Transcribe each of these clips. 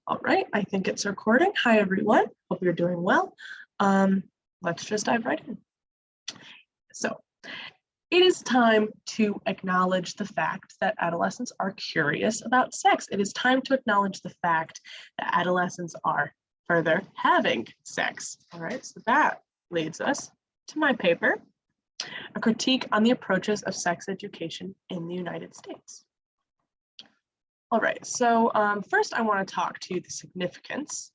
All right, I think it's recording. Hi, everyone. Hope you're doing well. Let's just dive right in. So it is time to acknowledge the fact that adolescents are curious about sex. It is time to acknowledge the fact that adolescents are further having sex. All right, so that leads us to my paper, a critique on the approaches of sex education in the United States. All right, so first I want to talk to the significance.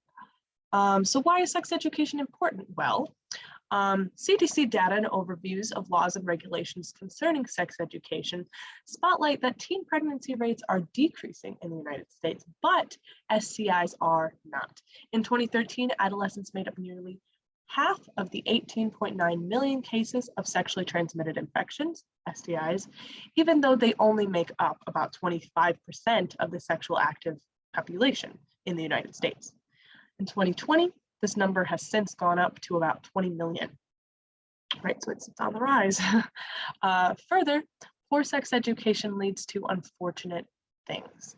So why is sex education important? Well, CDC data and overviews of laws and regulations concerning sex education spotlight that teen pregnancy rates are decreasing in the United States, but STIs are not. In 2013, adolescents made up nearly half of the 18.9 million cases of sexually transmitted infections, STIs, even though they only make up about 25% of the sexual active population in the United States. In 2020, this number has since gone up to about 20 million, right? So it's on the rise. Further, poor sex education leads to unfortunate things.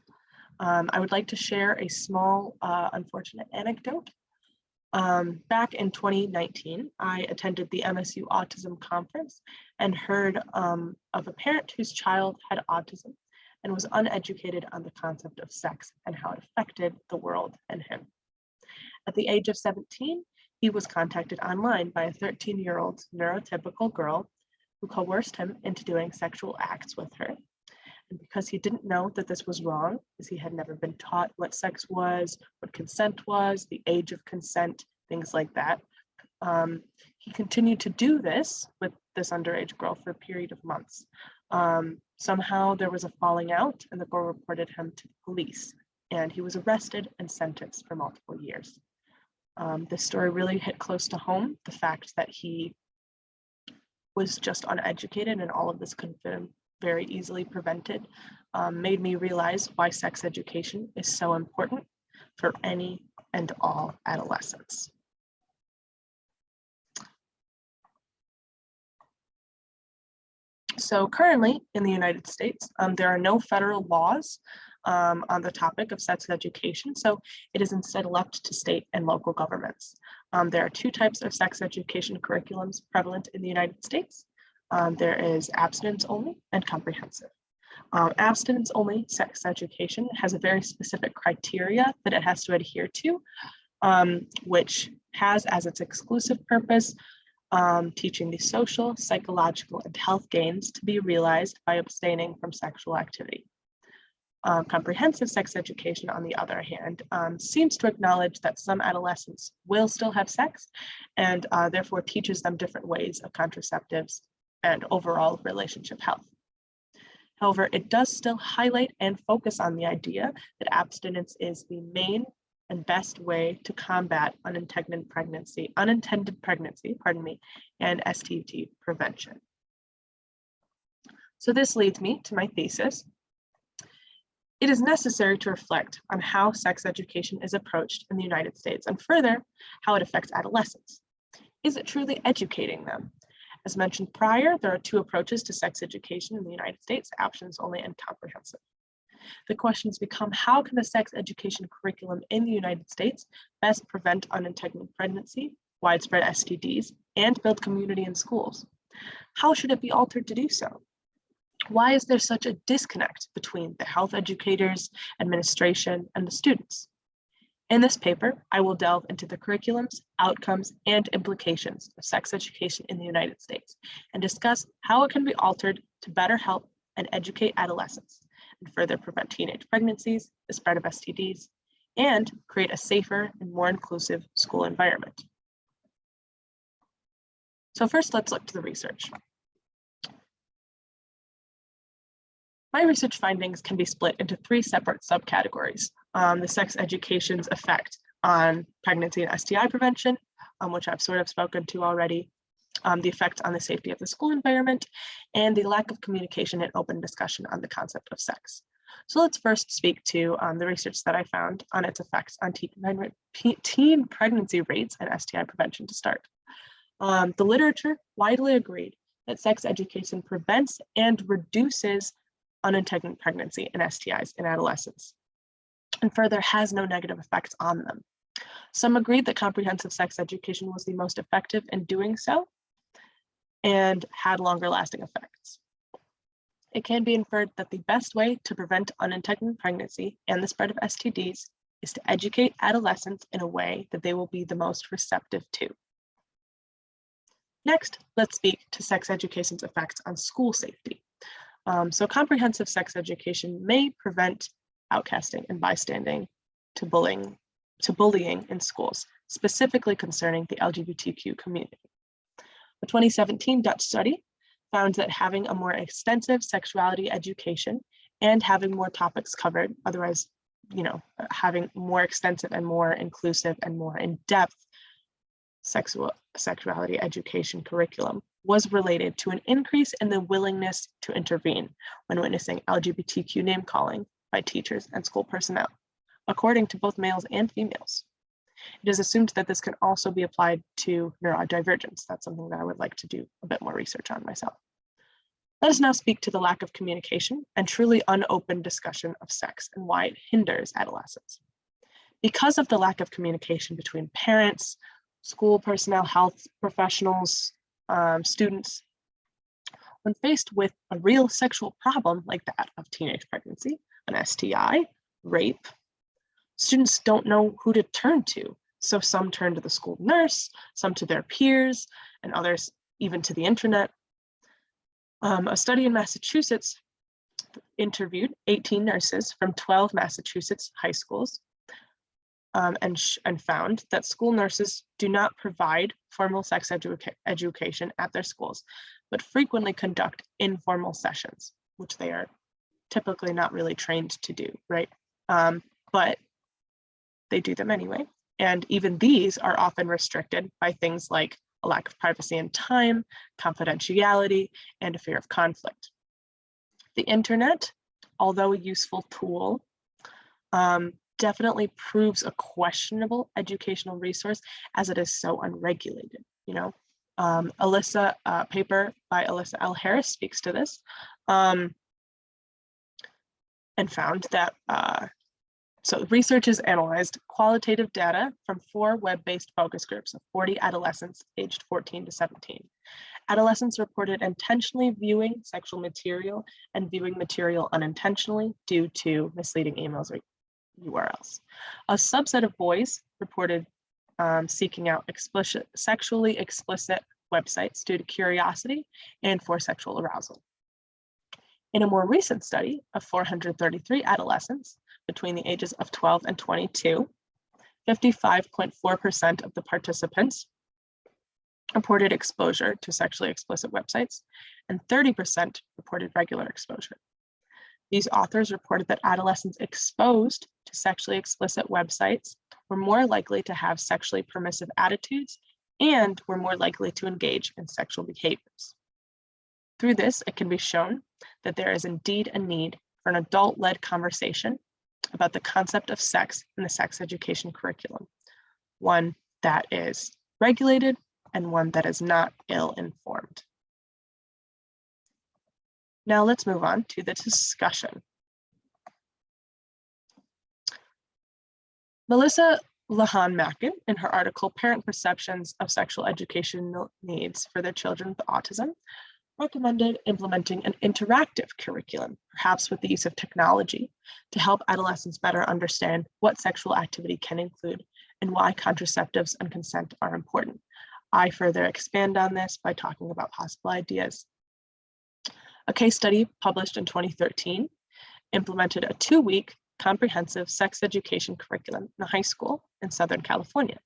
I would like to share a small unfortunate anecdote. Back in 2019, I attended the MSU Autism Conference and heard of a parent whose child had autism and was uneducated on the concept of sex and how it affected the world and him. At the age of 17, he was contacted online by a 13-year-old neurotypical girl who coerced him into doing sexual acts with her. And because he didn't know that this was wrong, because he had never been taught what sex was, what consent was, the age of consent, things like that, he continued to do this with this underage girl for a period of months. Somehow there was a falling out and the girl reported him to the police, and he was arrested and sentenced for multiple years. This story really hit close to home, the fact that he was just uneducated and all of this could have been very easily prevented, made me realize why sex education is so important for any and all adolescents. So currently in the United States, there are no federal laws on the topic of sex education, so it is instead left to state and local governments. There are two types of sex education curriculums prevalent in the United States. There is abstinence only and comprehensive. Abstinence only sex education has a very specific criteria that it has to adhere to, which has as its exclusive purpose teaching the social, psychological, and health gains to be realized by abstaining from sexual activity. Comprehensive sex education, on the other hand, seems to acknowledge that some adolescents will still have sex and therefore teaches them different ways of contraceptives and overall relationship health. However, it does still highlight and focus on the idea that abstinence is the main and best way to combat unintended pregnancy, and STD prevention. So this leads me to my thesis. It is necessary to reflect on how sex education is approached in the United States and further, how it affects adolescents. Is it truly educating them? As mentioned prior, there are two approaches to sex education in the United States, abstinence only and comprehensive. The questions become, how can the sex education curriculum in the United States best prevent unintended pregnancy, widespread STDs, and build community in schools? How should it be altered to do so? Why is there such a disconnect between the health educators, administration, and the students? In this paper, I will delve into the curriculums, outcomes, and implications of sex education in the United States and discuss how it can be altered to better help and educate adolescents and further prevent teenage pregnancies, the spread of STDs, and create a safer and more inclusive school environment. So first, let's look to the research. My research findings can be split into three separate subcategories. The sex education's effect on pregnancy and STI prevention, which I've sort of spoken to already, the effect on the safety of the school environment, and the lack of communication and open discussion on the concept of sex. So let's first speak to the research that I found on its effects on teen pregnancy rates and STI prevention to start. The literature widely agreed that sex education prevents and reduces unintended pregnancy and STIs in adolescents. and further has no negative effects on them. Some agreed that comprehensive sex education was the most effective in doing so and had longer lasting effects. It can be inferred that the best way to prevent unintended pregnancy and the spread of STDs is to educate adolescents in a way that they will be the most receptive to. Next, let's speak to sex education's effects on school safety. So comprehensive sex education may prevent outcasting and bystanding to bullying in schools, specifically concerning the LGBTQ community. A 2017 Dutch study found that having a more extensive sexuality education and having more topics covered, otherwise, having more extensive and more inclusive and more in-depth sexuality education curriculum was related to an increase in the willingness to intervene when witnessing LGBTQ name calling by teachers and school personnel, according to both males and females. It is assumed that this can also be applied to neurodivergence. That's something that I would like to do a bit more research on myself. Let us now speak to the lack of communication and truly unopened discussion of sex and why it hinders adolescence. Because of the lack of communication between parents, school personnel, health professionals, students, when faced with a real sexual problem like that of teenage pregnancy, an STI, rape, students don't know who to turn to. So some turn to the school nurse, some to their peers, and others even to the internet. A study in Massachusetts interviewed 18 nurses from 12 Massachusetts high schools and found that school nurses do not provide formal sex education at their schools, but frequently conduct informal sessions, which they are typically not really trained to do, right? But they do them anyway. And even these are often restricted by things like a lack of privacy and time, confidentiality, and a fear of conflict. The internet, although a useful tool, definitely proves a questionable educational resource as it is so unregulated. A paper by Alyssa L. Harris speaks to this and found that so researchers analyzed qualitative data from 4 web-based focus groups of 40 adolescents aged 14 to 17. Adolescents reported intentionally viewing sexual material and viewing material unintentionally due to misleading emails or URLs. A subset of boys reported seeking out sexually explicit websites due to curiosity and for sexual arousal. In a more recent study of 433 adolescents between the ages of 12 and 22, 55.4% of the participants reported exposure to sexually explicit websites, and 30% reported regular exposure. These authors reported that adolescents exposed to sexually explicit websites were more likely to have sexually permissive attitudes and were more likely to engage in sexual behaviors. Through this, it can be shown that there is indeed a need for an adult-led conversation about the concept of sex in the sex education curriculum, one that is regulated and one that is not ill-informed. Now let's move on to the discussion. Melissa Lahan-Mackin, in her article, Parent Perceptions of Sexual Educational Needs for Their Children with Autism, recommended implementing an interactive curriculum, perhaps with the use of technology, to help adolescents better understand what sexual activity can include and why contraceptives and consent are important. I further expand on this by talking about possible ideas. A case study published in 2013 implemented a 2-week comprehensive sex education curriculum in a high school in Southern California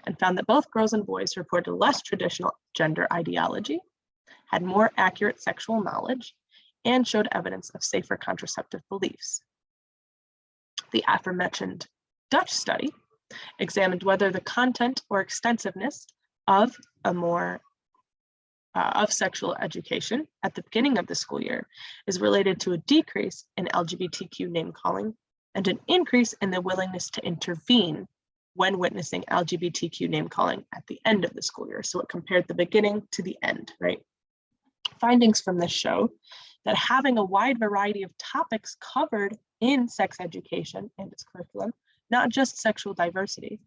and found that both girls and boys reported less traditional gender ideology, had more accurate sexual knowledge, and showed evidence of safer contraceptive beliefs. The aforementioned Dutch study examined whether the content or extensiveness of sexual education at the beginning of the school year is related to a decrease in LGBTQ name calling and an increase in the willingness to intervene when witnessing LGBTQ name calling at the end of the school year. So it compared the beginning to the end, right? Findings from this show that having a wide variety of topics covered in sex education and its curriculum, not just sexual diversity,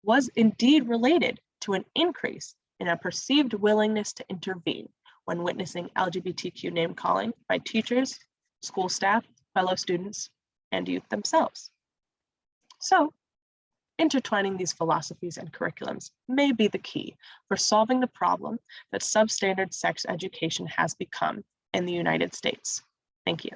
was indeed related to an increase in a perceived willingness to intervene when witnessing LGBTQ name calling by teachers, school staff, fellow students, and youth themselves. So, intertwining these philosophies and curriculums may be the key for solving the problem that substandard sex education has become in the United States. Thank you.